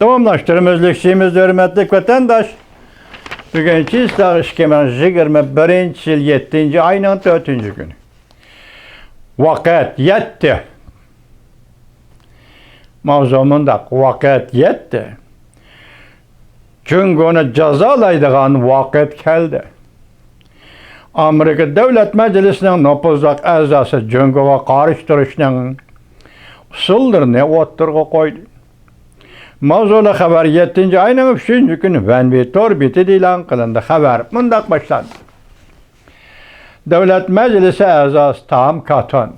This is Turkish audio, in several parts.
Tamamlaştırımızlık şeyimiz hürmetlik vatandaş. Bugünkü İslah İşkemen 21. yıl 7. ayının 4. günü. Vakit yetti. Mavzumunda vakit yetti. Çünkü onu cezalaydıgan vakit geldi. Amerika Devlet Meclisi'nin nüfuzluk azası Cüngü'ye karıştırışının usullarını ortaya koydu. Mavzulu haber 7. ayının 3. günü Venvi Torbiti ilan kılındı. Haber mundak başlandı. Devlet Meclisi azası Tam Katon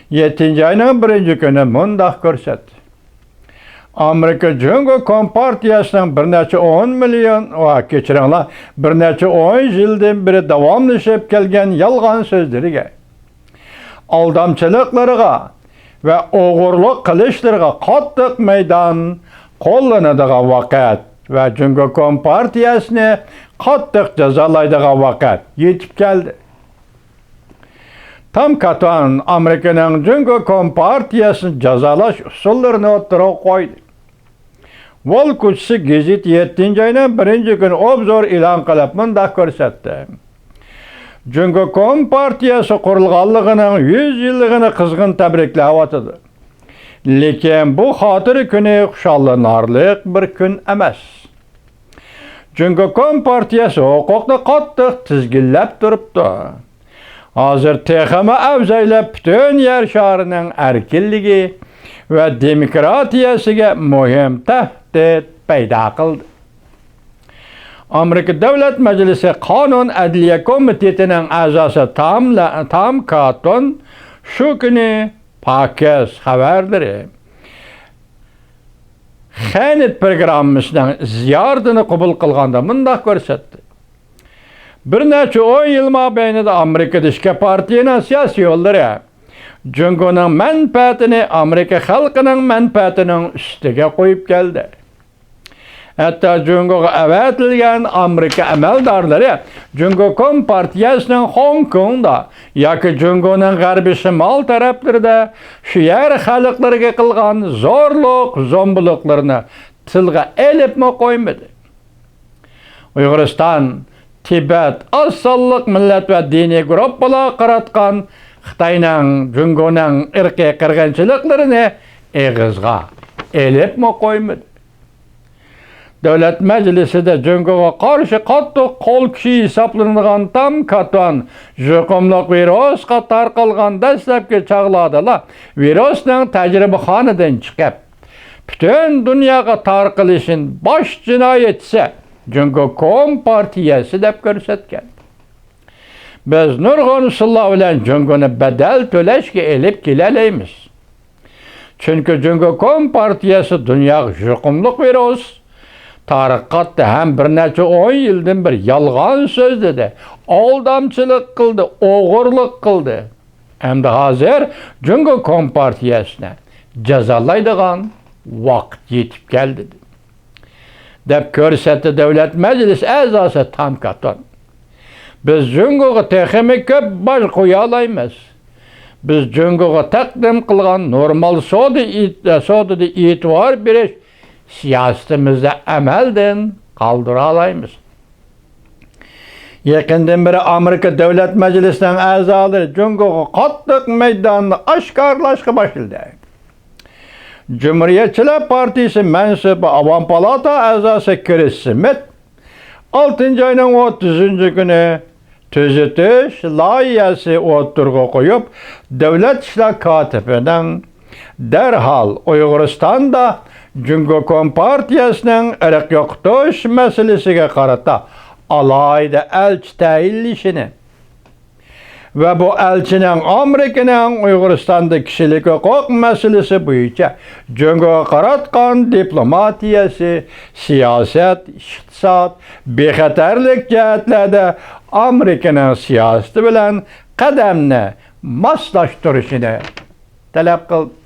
7. ayının 1. günü mundak görsetti. Amerika Cüngü Kompartiyasının bir neçe 10 milyon geçirenler bir neçe 10 yıldan beri davamlaşıp gelgen yalgan sözleriga, aldamçılıklarına ve oğurluk kılışlarına kattık meydan kullanıdığı vakit ve Cüngü Kompartiyasını kattık cezalaydığı vakit yetip geldi. Tam Katon Amerika'nın Cüngü Kompartiyasını cezalaş usullarını ortaya koydu. Vol Kutsi Gazet 7. ayının 1. günü obzor ilan kılıp mundak görsetti. Cüngü Kompartiyası kurulganlığının 100 yıllığını kızgın tebrikleyavatıdı. Lekin bu hatır günü kuşallanarlık bir gün emas. Cüngü Kompartiyası hukukda kattık tizgillep duruptu. Hazır teximi avzaylap bütün yer şarının erkinligi ve demokratiyasiga muhim tehdit payda kıldı. Amerika Devlet Meclisi Kanun Adliye Komiteti'nin azası Tam Katon şu günü Pakiz haberleri Xenet programımızdan ziyaretini kabul kılganda mundak görsetti. Bir neçe 10 yıl mabeyinide Amerika Dışkı Partiyanın siyasi yolları Cüngü'nün menfaatini Amerika halkının menfaatinin üstüge koyup geldi. Hatta Cüngü'ye evetilgen Amerika emeldarları Cüngü Kompartiyasının Hong Kong'da yaki Cüngü'nün garbi şimal taraflarında şu yer halklarına kılgan zorluk, zombuluklarını tılga elip mi koymadı? Uyg'uriston, Tibet, azsallık millet ve dini gruppalar qaratgan Xitayning Cüngü'nün irqiy qirg'inchiliklarini egizga elip mi koymadı? Devlet Meclisi'de Cüngü'ye karşı qattiq qo'l kuchi hisoblanadigan Tam Katon yuqumliq virusga tarqalgan dastlabki chog'larda virusning tajribaxonadan chiqib bütün dunyoga tarqalishini bosh jinoyatchisi Cüngü Kompartiyasi deb ko'rsatgan. Biz nurg'un usullar bilan Cüngü'ni bedel to'lashga elib kelalaymiz. Çünkü Cüngü Kompartiyasi dunyoga yuqumliq virus tariqatda ham bir neçe 10 yıldan bir yalgan söz dedi, aldamçılık kıldı, oğurluk kıldı. Hem de hazır Cüngü Kompartiyasını cezalaydıgan vakt yetip geldi. Dep körsetti Devlet Meclisi azası Tam Katon. Biz Cüngü'ye teximi köp baş koyalaymiz. Biz Cüngü'ye takdim kılgan normal sodada itibar beriş siyasetimizde emelden kaldıra alaymiz. Yakından beri Amerika Devlet Meclisi'nin azaları Cüngü'ye kattık meydanını aşkarlaşka başladı. Cumhuriyetçiler Partisi mensubu Avam Palata azası Chris Smith 6. ayının 30. günü tüzütüş layihasi ortaya koyup Devlet İşler Katibi'nin derhal Uyg'uristonda Cüngü Kompartiyasının ırk yo'qotish meselesiga qarata alayda elchi tayinlashini ve bu elçinin Amerika'nın Uyg'uristonda kishilik huquq meselesi bo'yicha Cüngü'ye qaratgan diplomatiyasi, siyaset, iqtisod, bexatarlik jihatlarda Amerika'nın siyosati bilan qadamni moslashtirishini talab qildi.